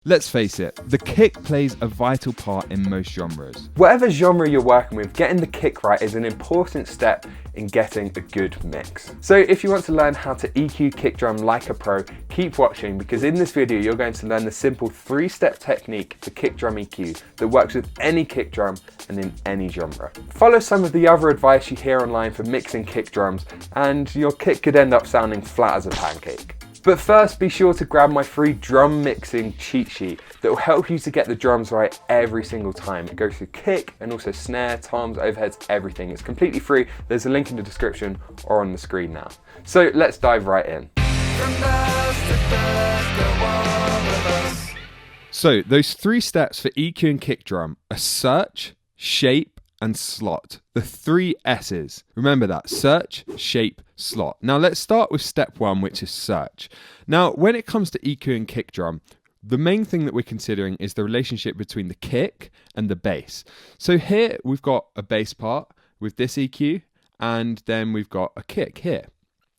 Let's face it, the kick plays a vital part in most genres. Whatever genre you're working with, getting the kick right is an important step in getting a good mix. So if you want to learn how to EQ kick drum like a pro, keep watching, because in this video you're going to learn the simple 3-step technique for kick drum EQ that works with any kick drum and in any genre. Follow some of the other advice you hear online for mixing kick drums and your kick could end up sounding flat as a pancake. But first, be sure to grab my free drum mixing cheat sheet that will help you to get the drums right every single time. It goes through kick and also snare, toms, overheads, everything. It's completely free. There's a link in the description or on the screen now. So let's dive right in. So those 3 steps for EQ and kick drum are search, shape, and slot. The 3 S's. Remember that: search, shape, slot. Now let's start with step 1, which is search. Now when it comes to EQ and kick drum, the main thing that we're considering is the relationship between the kick and the bass. So here we've got a bass part with this EQ, and then we've got a kick here.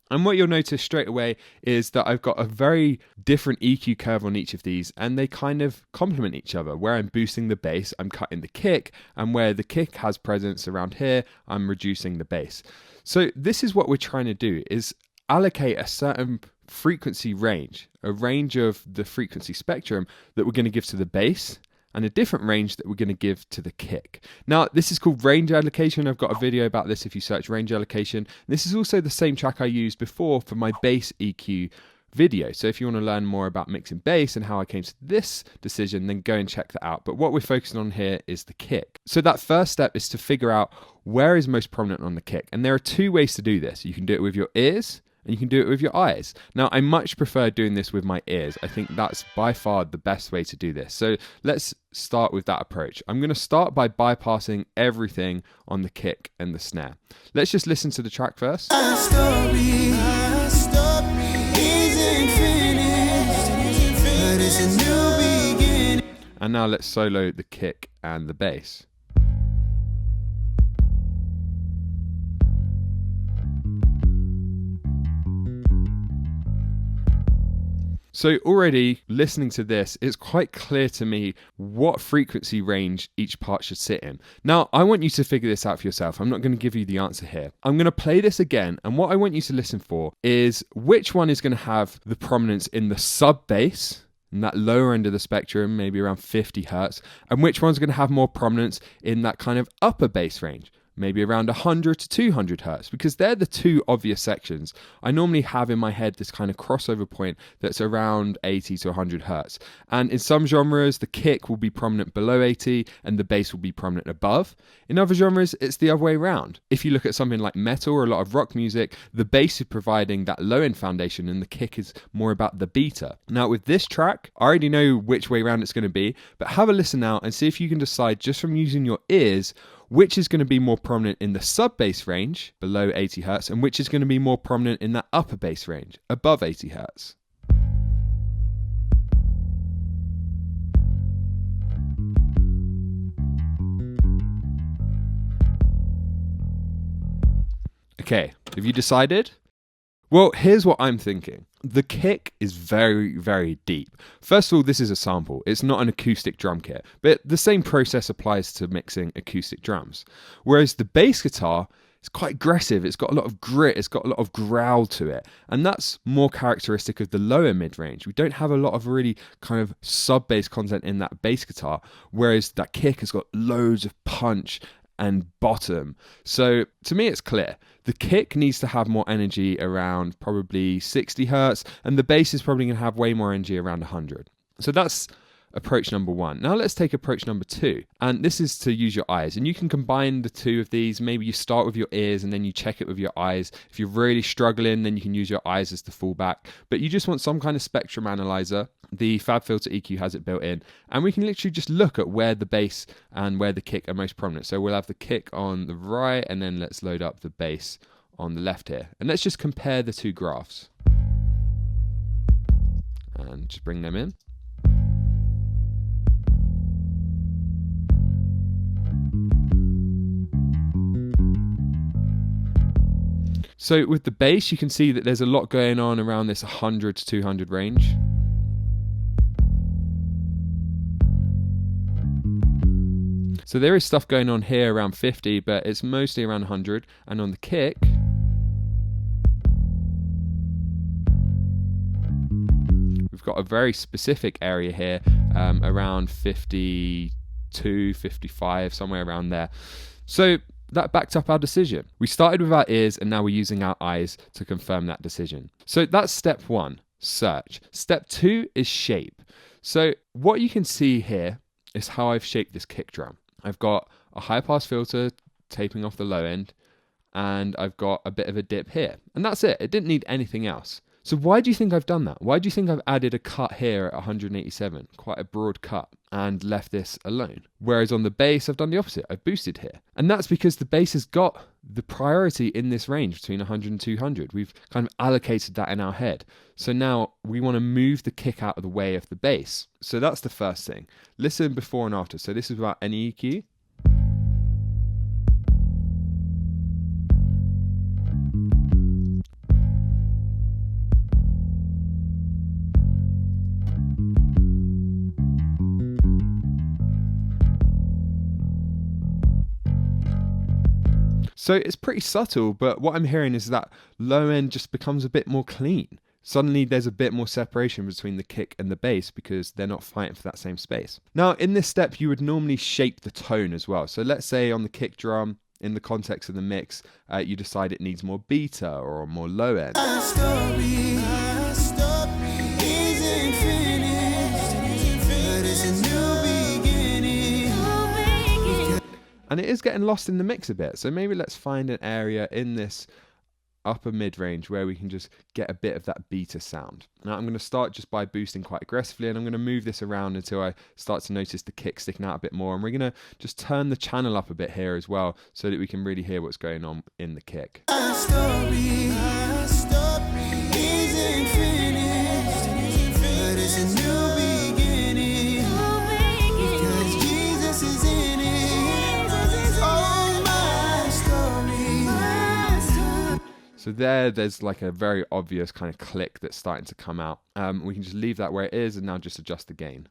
And what you'll notice straight away is that I've got a very different EQ curve on each of these, and they kind of complement each other. Where I'm boosting the bass, I'm cutting the kick, and where the kick has presence around here, I'm reducing the bass. So this is what we're trying to do, is allocate a certain frequency range, a range of the frequency spectrum that we're going to give to the bass, and a different range that we're going to give to the kick. Now, this is called range allocation. I've got a video about this if you search range allocation. This is also the same track I used before for my bass EQ video. So if you want to learn more about mixing bass and how I came to this decision, then go and check that out. But what we're focusing on here is the kick. So that first step is to figure out where is most prominent on the kick. And there are 2 ways to do this. You can do it with your ears, and you can do it with your eyes. Now, I much prefer doing this with my ears. I think that's by far the best way to do this. So let's start with that approach. I'm going to start by bypassing everything on the kick and the snare. Let's just listen to the track first. And now let's solo the kick and the bass. So already listening to this, it's quite clear to me what frequency range each part should sit in. Now, I want you to figure this out for yourself. I'm not going to give you the answer here. I'm going to play this again, and what I want you to listen for is which one is going to have the prominence in the sub bass, in that lower end of the spectrum, maybe around 50 hertz, and which one's going to have more prominence in that kind of upper bass range, maybe around 100 to 200 hertz, because they're the 2 obvious sections. I normally have in my head this kind of crossover point that's around 80 to 100 hertz. And in some genres, the kick will be prominent below 80 and the bass will be prominent above. In other genres, it's the other way around. If you look at something like metal or a lot of rock music, the bass is providing that low end foundation and the kick is more about the beta. Now with this track, I already know which way around it's going to be, but have a listen now and see if you can decide just from using your ears which is going to be more prominent in the sub bass range below 80 hertz and which is going to be more prominent in that upper bass range above 80 hertz. Okay, have you decided? Well, here's what I'm thinking. The kick is very, very deep. First of all, this is a sample. It's not an acoustic drum kit, but the same process applies to mixing acoustic drums. Whereas the bass guitar is quite aggressive. It's got a lot of grit. It's got a lot of growl to it. And that's more characteristic of the lower mid-range. We don't have a lot of really kind of sub-bass content in that bass guitar, whereas that kick has got loads of punch and bottom. So to me, it's clear. The kick needs to have more energy around probably 60 hertz, and the bass is probably going to have way more energy around 100. So that's approach number 1. Now let's take approach number 2, and this is to use your eyes. And you can combine the 2 of these. Maybe you start with your ears and then you check it with your eyes. If you're really struggling, then you can use your eyes as the fallback. But you just want some kind of spectrum analyzer. The FabFilter EQ has it built in, and we can literally just look at where the bass and where the kick are most prominent. So we'll have the kick on the right, and then let's load up the bass on the left here. And let's just compare the 2 graphs. And just bring them in. So with the bass, you can see that there's a lot going on around this 100 to 200 range. So there is stuff going on here around 50, but it's mostly around 100. And on the kick, we've got a very specific area here, around 52, 55, somewhere around there. So that backed up our decision. We started with our ears and now we're using our eyes to confirm that decision. So that's step 1, search. Step 2 is shape. So what you can see here is how I've shaped this kick drum. I've got a high pass filter taping off the low end, and I've got a bit of a dip here. And that's it. It didn't need anything else. So why do you think I've done that? Why do you think I've added a cut here at 187, quite a broad cut, and left this alone? Whereas on the bass, I've done the opposite. I've boosted here. And that's because the bass has got the priority in this range between 100 and 200. We've kind of allocated that in our head. So now we want to move the kick out of the way of the bass. So that's the first thing. Listen before and after. So this is without any EQ. So it's pretty subtle, but what I'm hearing is that low end just becomes a bit more clean. Suddenly there's a bit more separation between the kick and the bass because they're not fighting for that same space. Now in this step you would normally shape the tone as well. So let's say on the kick drum, in the context of the mix, you decide it needs more beta or more low end. And it is getting lost in the mix a bit. So maybe let's find an area in this upper mid-range where we can just get a bit of that beta sound. Now I'm going to start just by boosting quite aggressively, and I'm going to move this around until I start to notice the kick sticking out a bit more. And we're going to just turn the channel up a bit here as well so that we can really hear what's going on in the kick. So there's like a very obvious kind of click that's starting to come out. We can just leave that where it is and now just adjust the gain.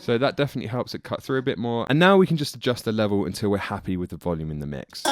So that definitely helps it cut through a bit more. And now we can just adjust the level until we're happy with the volume in the mix.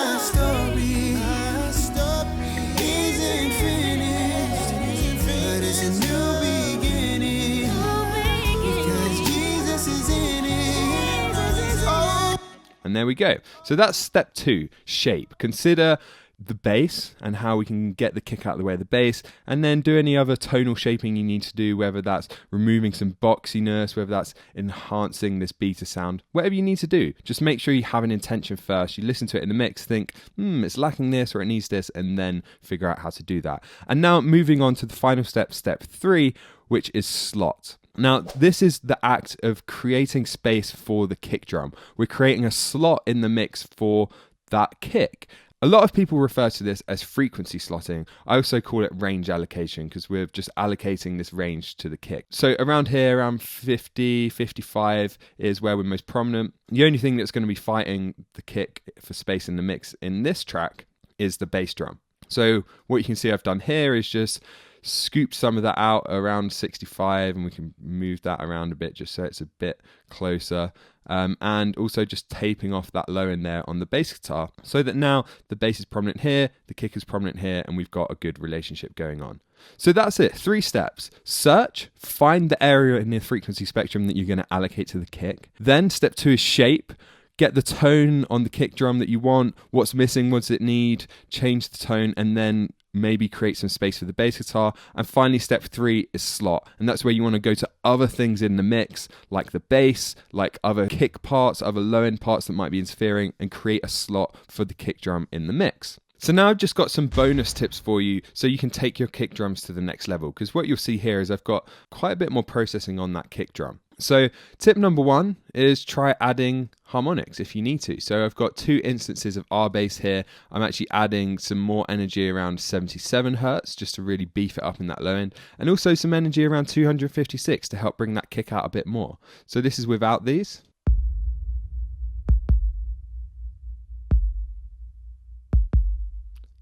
And there we go. So that's step 2, shape. Consider the bass and how we can get the kick out of the way of the bass, and then do any other tonal shaping you need to do, whether that's removing some boxiness, whether that's enhancing this beta sound, whatever you need to do. Just make sure you have an intention first. You listen to it in the mix, think, it's lacking this or it needs this, and then figure out how to do that. And now moving on to the final step, step 3, which is slot. Now, this is the act of creating space for the kick drum. We're creating a slot in the mix for that kick. A lot of people refer to this as frequency slotting. I also call it range allocation because we're just allocating this range to the kick. So around here, around 50, 55 is where we're most prominent. The only thing that's going to be fighting the kick for space in the mix in this track is the bass drum. So what you can see I've done here is just scoop some of that out around 65, and we can move that around a bit just so it's a bit closer. And also just taping off that low end there on the bass guitar so that now the bass is prominent here, the kick is prominent here, and we've got a good relationship going on. So that's it, 3 steps. Search, find the area in the frequency spectrum that you're going to allocate to the kick. Then step 2 is shape. Get the tone on the kick drum that you want, what's missing, what does it need, change the tone, and then maybe create some space for the bass guitar. And finally, step 3 is slot. And that's where you want to go to other things in the mix, like the bass, like other kick parts, other low end parts that might be interfering, and create a slot for the kick drum in the mix. So now I've just got some bonus tips for you so you can take your kick drums to the next level, because what you'll see here is I've got quite a bit more processing on that kick drum. So tip number one is try adding harmonics if you need to. So I've got 2 instances of R bass here. I'm actually adding some more energy around 77 Hertz just to really beef it up in that low end, and also some energy around 256 to help bring that kick out a bit more. So this is without these.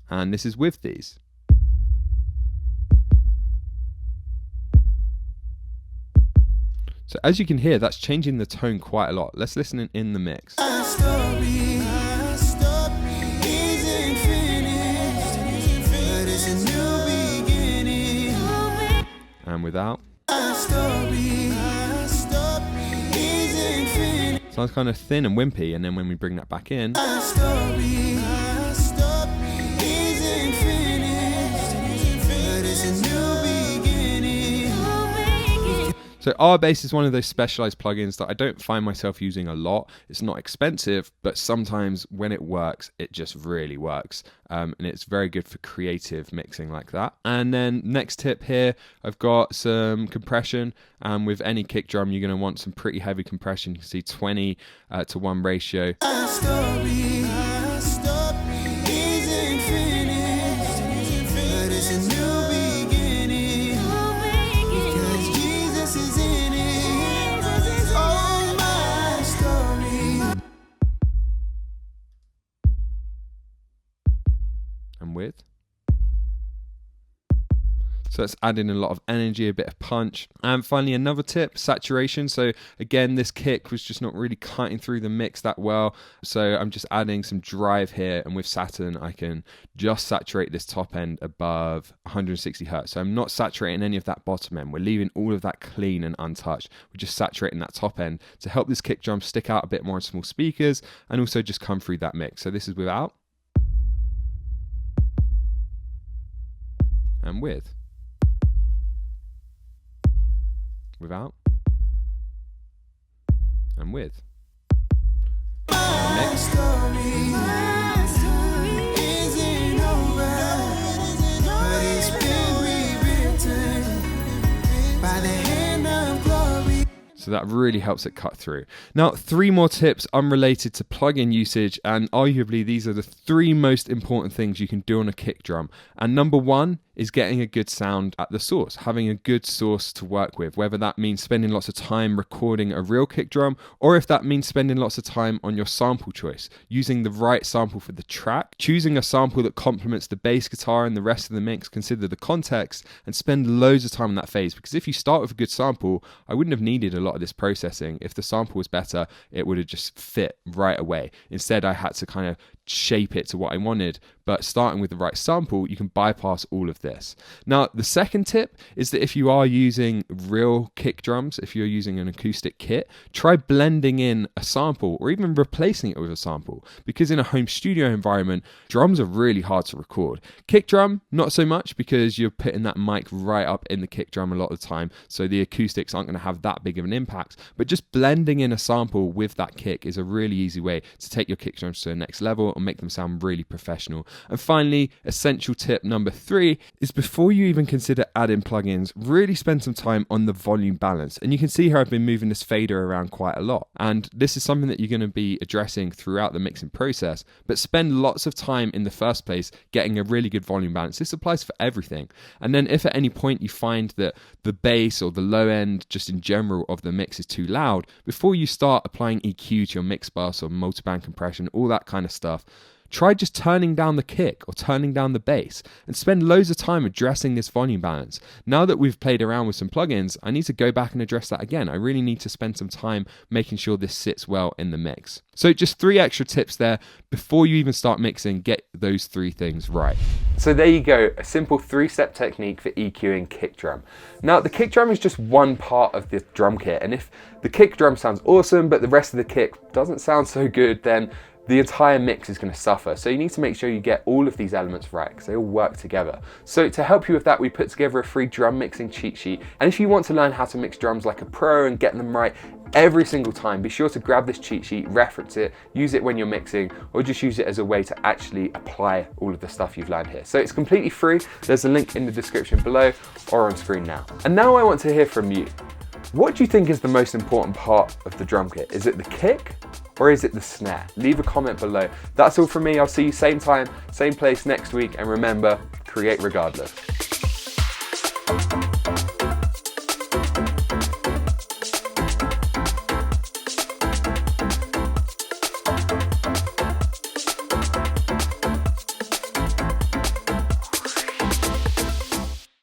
And this is with these. So as you can hear, that's changing the tone quite a lot. Let's listen in the mix. And without. Sounds kind of thin and wimpy, and then when we bring that back in. So R bass is one of those specialized plugins that I don't find myself using a lot. It's not expensive, but sometimes when it works, it just really works. And it's very good for creative mixing like that. And then next tip here, I've got some compression. And with any kick drum, you're going to want some pretty heavy compression. You can see 20 to 1 ratio. With. So it's adding a lot of energy, a bit of punch. And finally, another tip, saturation. So again, this kick was just not really cutting through the mix that well. So I'm just adding some drive here, and with Saturn, I can just saturate this top end above 160 Hertz. So I'm not saturating any of that bottom end. We're leaving all of that clean and untouched. We're just saturating that top end to help this kick drum stick out a bit more in small speakers and also just come through that mix. So this is without. And with. Without. And with. Next. So that really helps it cut through. Now, 3 more tips unrelated to plugin usage, and arguably these are the 3 most important things you can do on a kick drum. And number 1 is getting a good sound at the source, having a good source to work with, whether that means spending lots of time recording a real kick drum, or if that means spending lots of time on your sample choice, using the right sample for the track, choosing a sample that complements the bass guitar and the rest of the mix, consider the context, and spend loads of time on that phase. Because if you start with a good sample, I wouldn't have needed a lot of this processing. If the sample was better, it would have just fit right away. Instead, I had to kind of shape it to what I wanted, but starting with the right sample, you can bypass all of this. Now, the second tip is that if you are using real kick drums, if you're using an acoustic kit, try blending in a sample or even replacing it with a sample, because in a home studio environment, drums are really hard to record. Kick drum, not so much, because you're putting that mic right up in the kick drum a lot of the time, so the acoustics aren't going to have that big of an impact, but just blending in a sample with that kick is a really easy way to take your kick drums to the next level and make them sound really professional. And finally, essential tip number 3 is before you even consider adding plugins, really spend some time on the volume balance. And you can see here I've been moving this fader around quite a lot. And this is something that you're going to be addressing throughout the mixing process, but spend lots of time in the first place getting a really good volume balance. This applies for everything. And then if at any point you find that the bass or the low end, just in general, of the mix is too loud, before you start applying EQ to your mix bus or multiband compression, all that kind of stuff, try just turning down the kick or turning down the bass and spend loads of time addressing this volume balance. Now that we've played around with some plugins, I need to go back and address that again. I really need to spend some time making sure this sits well in the mix. So just 3 extra tips there. Before you even start mixing, get those 3 things right. So there you go, a simple 3-step technique for EQing kick drum. Now, the kick drum is just one part of the drum kit, and if the kick drum sounds awesome, but the rest of the kit doesn't sound so good, then the entire mix is going to suffer. So you need to make sure you get all of these elements right, because they all work together. So to help you with that, we put together a free drum mixing cheat sheet. And if you want to learn how to mix drums like a pro and get them right every single time, be sure to grab this cheat sheet, reference it, use it when you're mixing, or just use it as a way to actually apply all of the stuff you've learned here. So it's completely free. There's a link in the description below or on screen now. And now I want to hear from you. What do you think is the most important part of the drum kit? Is it the kick or is it the snare? Leave a comment below. That's all from me. I'll see you same time, same place next week. And remember, create regardless.